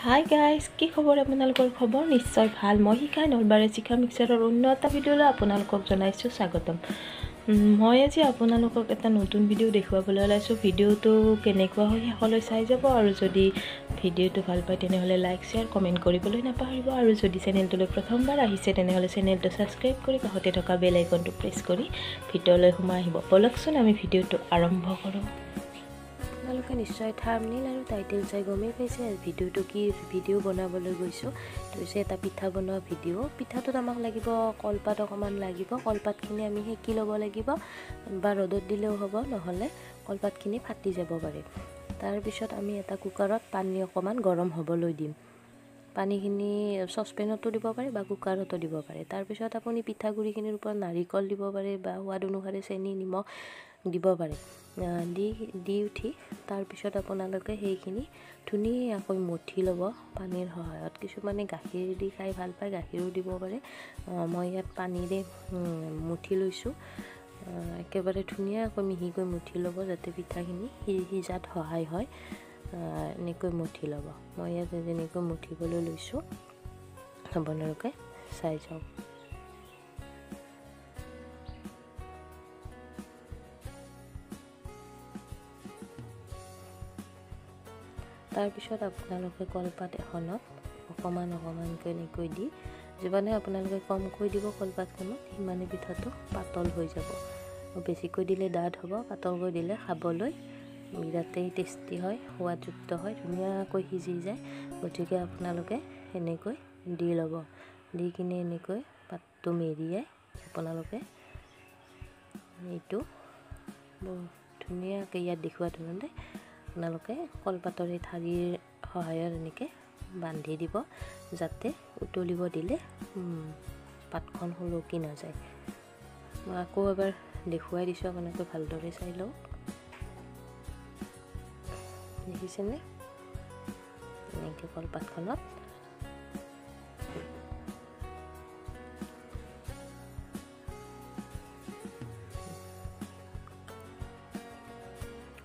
Hi guys, কি খবৰ? আপোনালোকৰ খবৰ নিশ্চয় ভাল। মই শিখাই নলবাৰী চিকা মিক্সাৰৰ অন্য এটা ভিডিঅ'লৈ আপোনালোকক জনাইছোঁ স্বাগতম। মই আজি আপোনালোকক এটা নতুন ভিডিঅ' দেখুৱাবলৈ ওলাইছোঁ। ভিডিঅ'টো কেনেকুৱা হয় শেষলৈ চাই যাব, আৰু যদি ভিডিঅ'টো ভাল পায় তেনেহ'লে লাইক শ্বেয়াৰ কমেণ্ট কৰিবলৈ নাপাহৰিব। আৰু যদি চেনেলটোলৈ প্ৰথমবাৰ আহিছে তেনেহ'লে চেনেলটো ছাবস্ক্ৰাইব কৰি কাষতে থকা বেল আইকনটো প্ৰেছ কৰি ভিডিঅ'লৈ সোমাই আহিব। বলকচোন আমি ভিডিঅ'টো আৰম্ভ কৰোঁ। আপোনালোকে নিশ্চয় থাম্বনেইল আৰু টাইটেল চাই গমেই পাইছে ভিডিঅ'টো কি ভিডিঅ' বনাবলৈ গৈছোঁ। এইটো হৈছে এটা পিঠা বনোৱা ভিডিঅ'। পিঠাটোত আমাক লাগিব কলপাত অকণমান লাগিব। কলপাতখিনি আমি সেকি ল'ব লাগিব, বা ৰ'দত দিলেও হ'ব, নহ'লে কলপাতখিনি ফাটি যাব পাৰে। তাৰপিছত আমি এটা কুকাৰত পানী অকণমান গৰম হ'বলৈ দিম। পানীখিনি চচপেনতো দিব পাৰে বা কুকাৰতো দিব পাৰে। তাৰপিছত আপুনি পিঠাগুড়িখিনিৰ ওপৰত নাৰিকল দিব পাৰে বা সোৱাদ অনুসাৰে চেনি নিমখ দিব পাৰে। দি উঠি তাৰপিছত আপোনালোকে সেইখিনি ধুনীয়াকৈ মঠি ল'ব পানীৰ সহায়ত। কিছুমানে গাখীৰ দি খাই ভাল পায়, গাখীৰো দিব পাৰে। মই ইয়াত পানীৰে মঠি লৈছোঁ। একেবাৰে ধুনীয়াকৈ মিহিকৈ মঠি ল'ব যাতে পিঠাখিনি সিজাত সহায় হয়। এনেকৈ মঠি ল'ব। মই ইয়াত যেনেকৈ মঠিবলৈ লৈছোঁ আপোনালোকে চাই যাওক। তাৰপিছত আপোনালোকে কলপাত এখনত অকণমানকৈ এনেকৈ দি, যিমানে আপোনালোকে কমকৈ দিব কলপাতখনত সিমানে পিঠাটো পাতল হৈ যাব। বেছিকৈ দিলে ডাঠ হ'ব, পাতলকৈ দিলে খাবলৈ বিৰাটেই টেষ্টি হয়, সোৱাদযুক্ত হয়, ধুনীয়াকৈ সিজি যায়। গতিকে আপোনালোকে এনেকৈ দি ল'ব। দি কিনে এনেকৈ পাতটো মেৰিয়াই আপোনালোকে এইটো ধুনীয়াকৈ ইয়াত দেখুওৱা ধৰণে আপোনালোকে কলপাতৰে ঠাৰিৰ সহায়ত এনেকৈ বান্ধি দিব, যাতে উতলিব দিলে পাতখন সুলকি নাযায়। মই আকৌ এবাৰ দেখুৱাই দিছোঁ, আপোনালোকে ভালদৰে চাই লওক। দেখিছেনে? এনেকৈ কলপাতখনত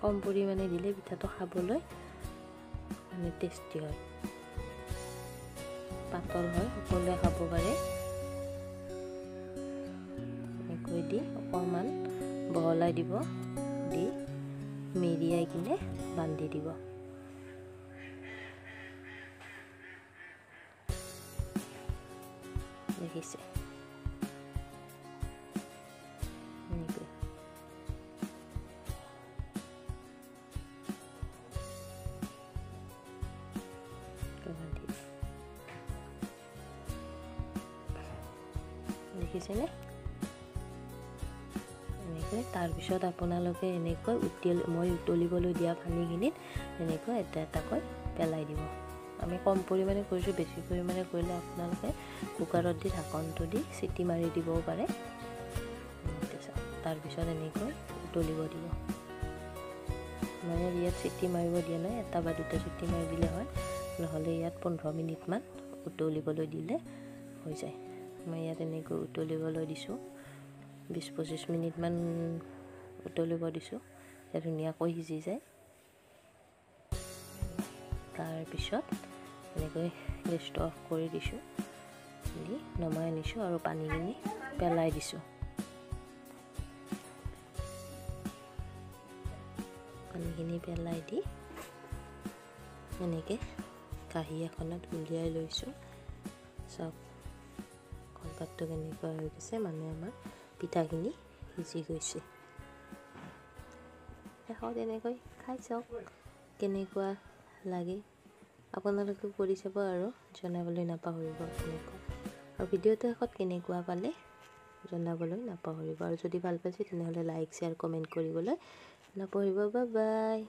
কম পৰিমাণে দিলে পিঠাটো খাবলৈ মানে টেষ্টি হয়, পাতল হয়, সকলোৱে খাব পাৰে। এনেকৈ দি অকণমান বহলাই দিব, দি মেৰিয়াই কিনে বান্ধি দিব। দেখিছে? এনেকৈ দেখিছেনে? এনেকৈ তাৰপিছত আপোনালোকে এনেকৈ মই উতলিবলৈ দিয়া পানীখিনিত এনেকৈ এটা এটাকৈ পেলাই দিব। আমি কম পৰিমাণে কৰিছোঁ, বেছি পৰিমাণে কৰিলে আপোনালোকে কুকাৰত দি ঢাকনটো দি চিটি মাৰি দিবও পাৰে। তাৰপিছত এনেকৈ উতলিব দিব। মানে ইয়াত চিটি মাৰিব দিয়া নাই, এটা বা দুটা চিটি মাৰি দিলে হয়, নহ'লে ইয়াত 15 মিনিটমান উতলিবলৈ দিলে হৈ যায়। মই ইয়াত এনেকৈ উতলিবলৈ দিছোঁ, 20-25 মিনিটমান উতলিব দিছোঁ, ধুনীয়াকৈ সিজি যায়। তাৰপিছত এনেকৈ গেছটো অফ কৰি দিছোঁ, দি নমাই আনিছোঁ আৰু পানীখিনি পেলাই দিছোঁ। পানীখিনি পেলাই দি এনেকৈ কাঁহী এখনত উলিয়াই লৈছোঁ। চাওক কলপাতটো কেনেকুৱা হৈ গৈছে, মানে আমাৰ পিঠাখিনি সিজি গৈছে। শেষত এনেকৈ খাই চাওক কেনেকুৱা লাগে। আপোনালোকে কৰি চাব আৰু জনাবলৈ নাপাহৰিব কেনেকুৱা, আৰু ভিডিঅ'টো শেষত কেনেকুৱা পালে জনাবলৈ নাপাহৰিব। আৰু যদি ভাল পাইছে তেনেহ'লে লাইক শ্বেয়াৰ কমেণ্ট কৰিবলৈ নাপাহৰিব। Bye bye.